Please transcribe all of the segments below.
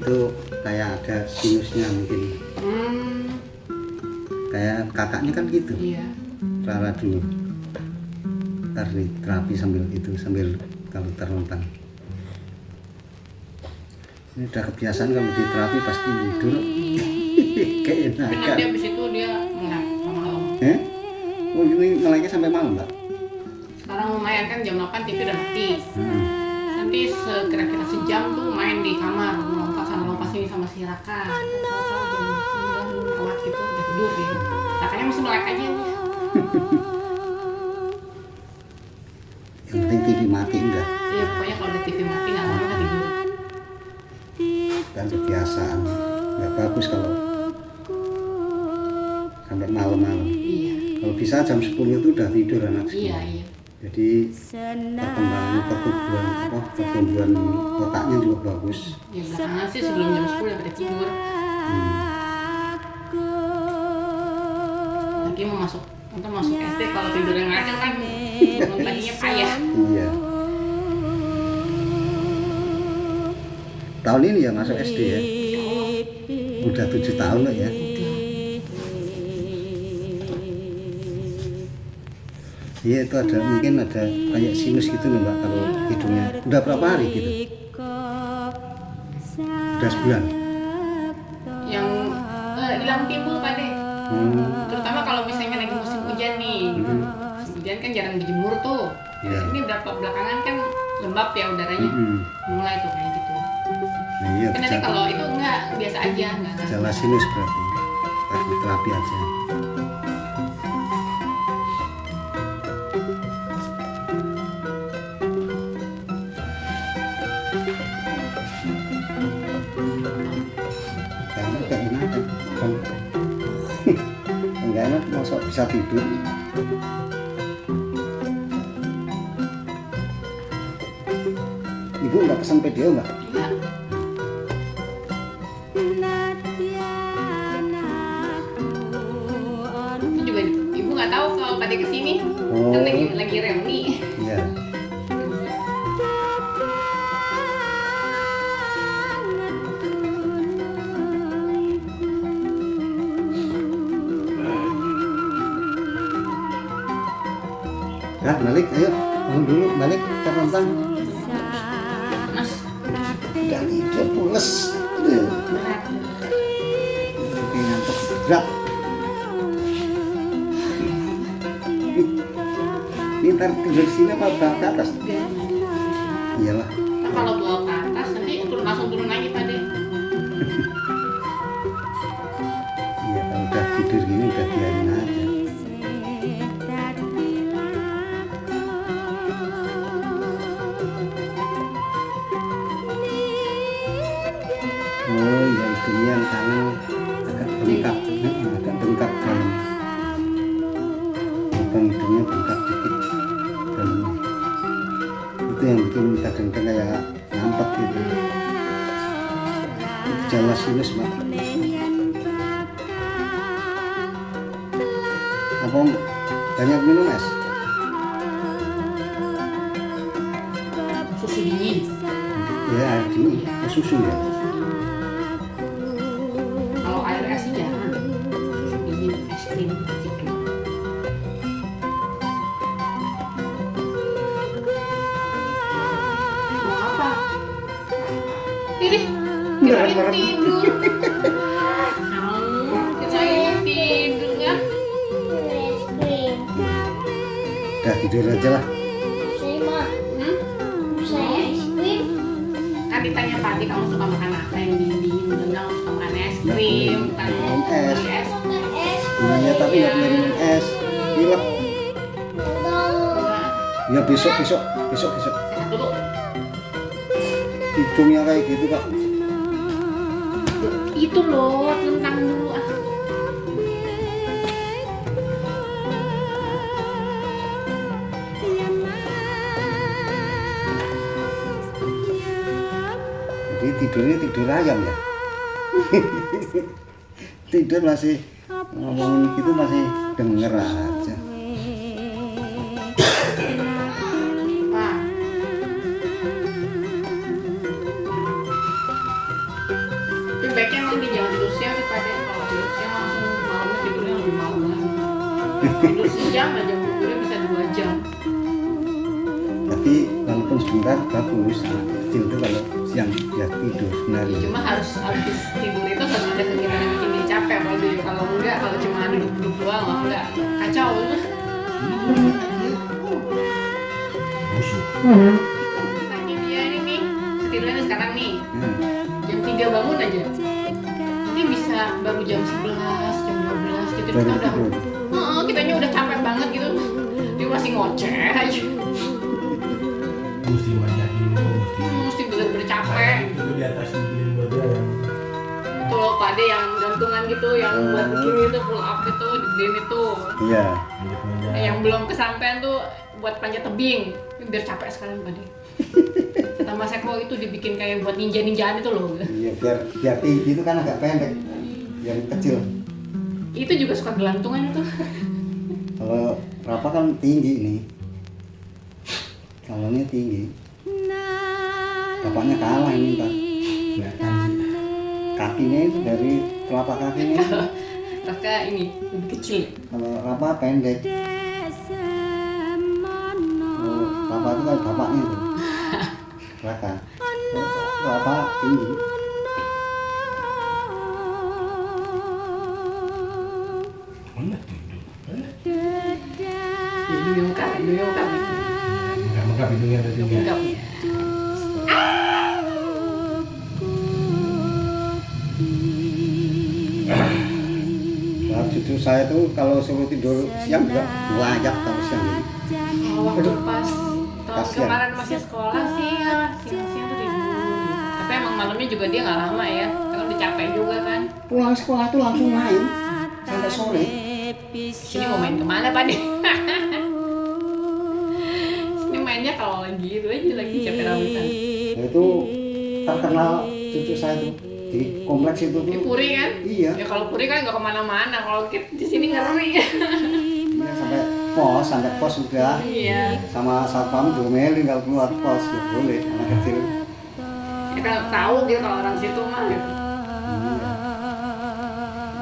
itu kayak ada sinusnya mungkin. Kayak kakaknya kan gitu. Iya. Rara dulu. Ntar nih terapi sambil kalau terlentang. Ini udah kebiasaan kalau di terapi pasti tidur. Tapi nanti Keenakan. habis itu dia melek malam. Oh ini meleknya sampai malam Mbak? Sekarang lumayan kan jam 8 TV udah mati. Nanti kira-kira sejam tuh main di kamar, lompat sana lompat sini sama si Raka. Tahu-tahu jam 9 lewat gitu udah tidur dia. Rakanya masih melek aja. Yang penting TV mati enggak? Iya pokoknya kalau udah TV mati nggak mau nggak tidur. Dan kebiasaan nggak bagus kalau sampai malam-malam. Iya. Kalau bisa jam 10 itu udah tidur anak sekolah. Iya. Jadi pertumbuhan otaknya juga bagus. Ya belakangan sih sebelum jam 10 udah pada tidur. Lagi mau masuk SD kalau tidur yang ngaceng kan bangun paginya payah. Iya. Tahun ini ya masuk SD ya. Udah 7 tahun loh ya. Iya itu ada mungkin ada kayak sinus gitu loh Mbak kalau hidungnya. Udah berapa hari gitu? Udah sebulan. Yang hilang timbul pada. Terutama kalau misalnya lagi musim hujan nih. Musim hujan kan jarang dijemur tuh. Iya. Ini berapa belakangan kan lembab ya udaranya. Mulai tuh kayak gitu. Nah, iya, Tapi nanti kalau itu enggak biasa aja, enggak. gejala sinus berarti. Lagi terapi aja. Enggak enak kan? Enggak enak masa bisa tidur. Ibu nggak pesan video nggak? Enggak. Itu juga ibu nggak tahu kalau pada kesini. Kan lagi reuni. Iya. Ya, balik, ayo. Bangun dulu, balik, terlentang. Mas, Udah tidur, pules. berat. Oke, ngantuk berat. Ini ntar tidur di sini apa bawa ke atas? Iyalah. Nah, kalau bawa ke atas nanti langsung turun lagi pada. Iya, kalau udah tidur gini udah biarin aja. Oh iya, hidungnya yang kanan agak bengkak, agak bengkak dalam. Lubang hidungnya bengkak dikit dalamnya. Itu yang bikin kadang-kadang kayak ngampet gitu. Gejala sinus Mbak. Apa banyak minum es? Susu dingin. Ya air dingin, susu ya. Kalau air es jangan. Susu dingin, es krim gitu. Mau apa? Ini kirain Merem-merem. tidur. Kirain tidur kan? Udah tidur aja lah. Kan ditanya tadi kamu suka makan apa yang dingin, dan kamu suka makan es krim, kan Minum es. beli es. Iya tapi nggak boleh minum es. Gila. Ya besok. Sehat dulu. Hidungnya kayak gitu Kak. Itu loh, tentang dulu ah. Jadi tidurnya tidur ayam ya. Tidur masih ngomongin gitu masih denger aja. Apa? deh kalau tidur siang langsung malamnya tidurnya lebih malam lagi. Tidur sejam aja tidurnya bisa 2 jam. Tapi walaupun sebentar bagus, anak kecil itu kalau siang dia tidur Ya, sebenarnya. cuma harus habis tidur itu harus ada kegiatan yang bikin dia capek kalau enggak kalau cuma duduk-duduk doang oh, enggak kacau. Misalnya dia ini nih tidurnya sekarang nih jam 3 bangun aja nanti bisa baru jam 11 jam 12 gitu Baru kita tidur. udah kitanya udah capek banget gitu dia masih ngoceh aja Mesti manjain lu, mesti bener-bener capek. itu di atas bikin badan yang Itu loh Pak Ade yang gantungan gitu yang buat bikin itu pull up itu digedein itu Iya. manjat-manjat. yang belum kesampean tuh buat panjat tebing biar capek sekali Pak Ade. Kata Mas Eko itu dibikin kayak buat ninja-ninjaan itu loh. Iya, biar tinggi itu kan agak pendek, biar kecil. Itu juga suka gelantungan itu. Kalau Rafa kan tinggi nih, kalonnya tinggi. Bapaknya kalah ini ntar. Kelihatan sih. Kakinya itu dari telapak kakinya. Raka ini lebih kecil. Kalau Rafa pendek. Kalau Rafa itu kan bapaknya itu. Raka. Rafa tinggi. Mana tidur? Mana? Ya, duyungkap. Mengkap hidungnya ada tiga. Duyungkap. Nah, cucu saya tuh kalau suruh tidur siang juga layak kalau siang ini. Waktu pas tahun Kasian. kemarin masih sekolah sih ya siang-siang tuh tidur. Tapi emang malamnya juga dia nggak lama ya. Kalau udah capek juga kan. Pulang sekolah tuh langsung main sampai sore. Sini mau main kemana Pak De? Sini mainnya kalau lagi itu aja lagi capek rawitan. Nah, itu terkenal cucu saya tuh di kompleks itu Di tuh. Puri kan? Iya. Ya kalau Puri kan nggak kemana-mana. Kalau kita di sini ngeri. Iya, sampai pos udah. Iya. Sama satpam diomelin kalau keluar pos ya boleh anak kecil. Ya kan tahu gitu kalau orang situ mah gitu.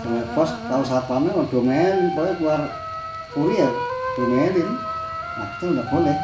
Sampai pos tahu satpamnya mau diomelin, pokoknya keluar Puri ya diomelin. Nah itu nggak boleh.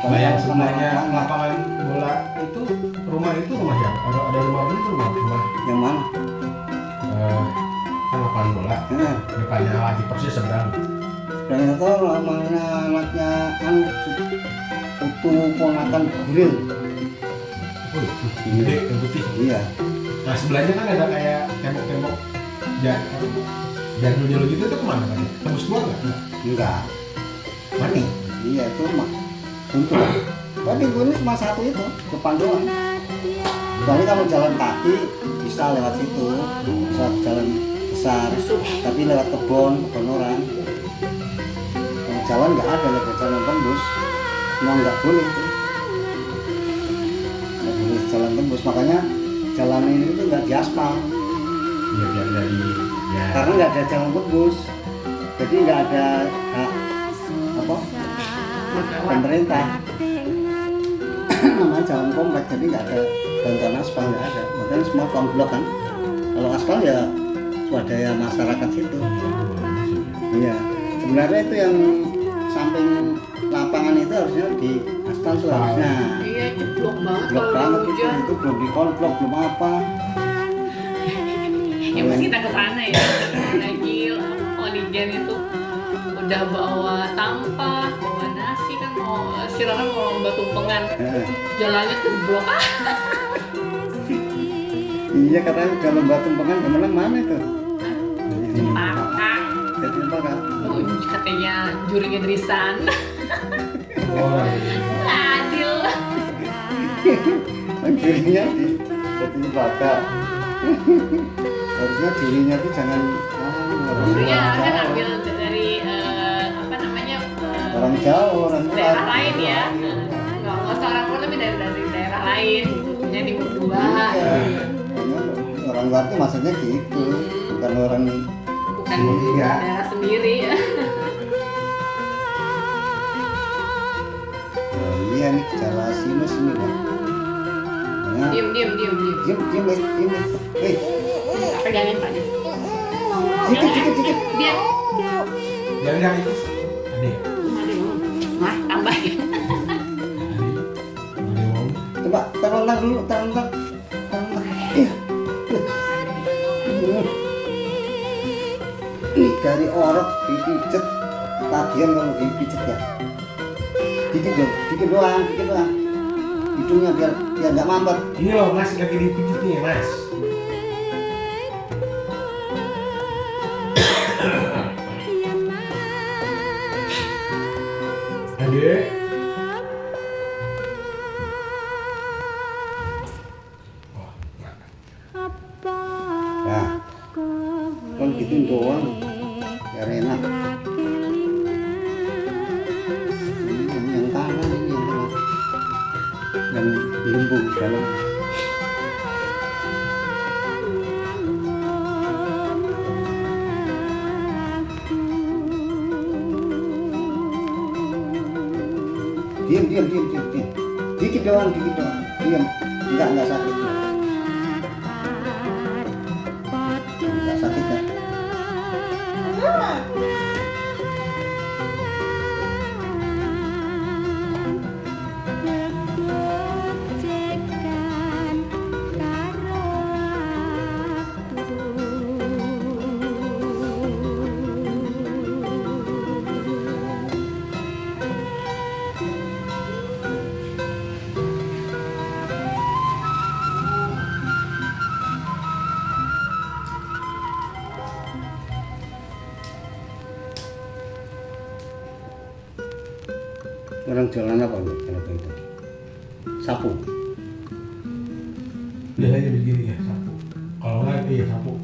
Bayang Sama sebelahnya orang-orang. lapangan bola itu rumah siapa? Ada rumah itu rumah. Yang mana? Kan lapangan bola. Nah, Depannya lagi persis seberang. dan itu namanya anaknya putu ponakan Guril. Oh, gede yang putih. Iya. Nah sebelahnya kan ada kayak tembok-tembok jadul-jadul gitu itu kemana kan? Tembus keluar nggak? Enggak. Mana? Iya itu mah untuk. Tapi gue ini cuma satu itu depan doang. Tapi kalau jalan kaki bisa lewat situ, bisa jalan besar. Tapi lewat kebun orang. Kalau jalan nggak ada, lewat jalan tembus. Memang nggak boleh itu. Nggak boleh jalan tembus. Makanya jalan ini tuh nggak diaspal. Ya biar dari ya. Karena nggak ada jalan tembus. Jadi nggak ada hak apa pemerintah. Namanya jalan komplek, jadi nggak ada bantuan aspal, nggak ada. Makanya semua konblok kan. Kalau aspal ya swadaya masyarakat situ. Iya. Sebenarnya itu yang samping lapangan itu harusnya di aspal tuh harusnya. Iya ceplok banget Blok kalau banget udah itu, hujan. itu belum dikonblok, belum apa. Ya pas kita kesana ya lagi Onigen itu udah bawa tampah, bawa nasi kan mau sirangan mau lomba tumpengan jalannya keblok Iya katanya kalau lomba tumpengan yang menang mana itu? Cempaka. Jadi apa kan? Oh, katanya jurinya Drisan. Oh, Adil. Jurinya di jadi baga. Harusnya jurinya tuh jangan Jurinya orang kan Jawa. ambil dari apa namanya Orang Jawa, orang daerah luar. lain ya. Nggak usah orang luar tapi dari daerah lain. Punya di berdua. Iya. Orang luar tuh maksudnya gitu, bukan orang Bukan Iya. daerah sendiri ya. oh, iya nih gejala sinus ini kan. Diam. Diam. Hei, Pegangin Pak. yang itu? Ada ya? Ada yang nah tambah ya. Ada yang mau? Coba taruh dulu, taruh. Iya. Nih dari orok dipijet, tagihan kalau dipijet ya. Dikit doang. Hidungnya biar nggak mampet. Ini loh Mas, lagi dipijit nih Mas. Adek. Wah, enggak. Nah, kan gitu doang. Biar enak. Yang kanan ini yang kanan. Yang lembung dalam. Diam. Dikit doang. Diam. Enggak sakit. Enggak sakit kan? Orang jualan apa enggak kalau itu? Sapu. Biasanya begini ya, sapu. Kalau enggak iya sapu.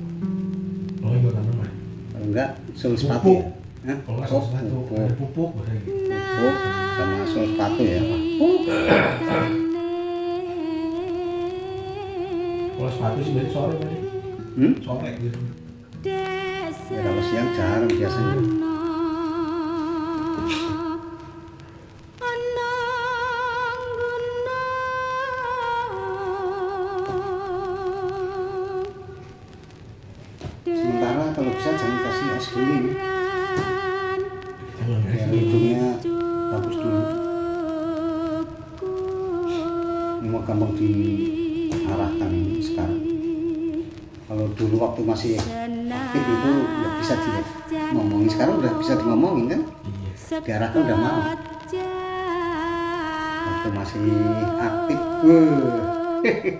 Kalau enggak jual tanaman. Kalau enggak sol sepatu Pupuk. ya. Hah? Kalau enggak Oh, sepatu, pupuk. ada pupuk biasanya gitu. Pupuk sama sol sepatu ya. Kalau sepatu sih dari sore tadi. Sore gitu. Ya, kalau siang jarang biasanya. Sementara kalau bisa jangan kasih es dulu ya. Jangan Biar guys. hidungnya bagus dulu. Ini mau gampang diarahkan sekarang. Kalau dulu waktu masih aktif itu nggak bisa ngomongin, sekarang udah bisa ngomongin kan? Iya. Diarahkan udah mau. Waktu masih aktif,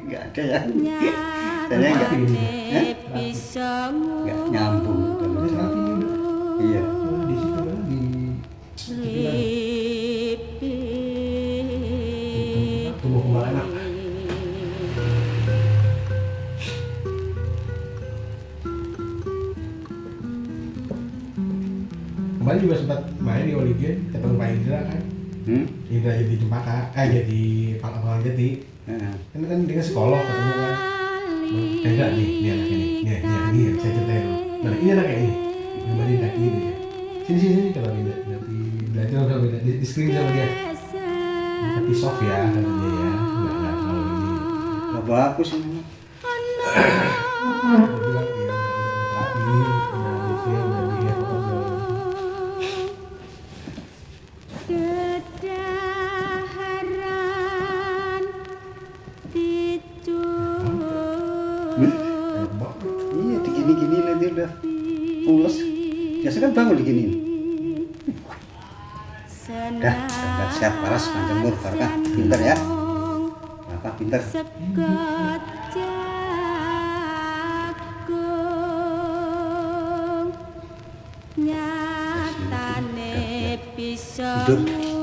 nggak ada ya. Saya nggak nyambung. Ini rapi nih udah. Iya. Di situ kan di tumbuh kembang anak. Kemarin juga sempat main di Oligen, ketemu Pak Indra kan. Indra jadi Cempaka, jadi Pangkalan Jati. Kan dia psikolog ketemu kan. Enggak nih anaknya nih, ini yang saya ceritain dulu. Nah ini anaknya ini, gambarnya kaki ini ya. Sini kata Binda, nanti belajar sama Binda, di screen sama dia. Tapi soft ya katanya ya, nggak terlalu ini. Nggak bagus ini. Dia bilang ya udah terapi, udah di udah di apa Iya, digini-gini nanti udah pules. Biasa kan bangun digini. Udah siap paras panjang umur Barkah, pinter ya. Barkah pinter. Hidup.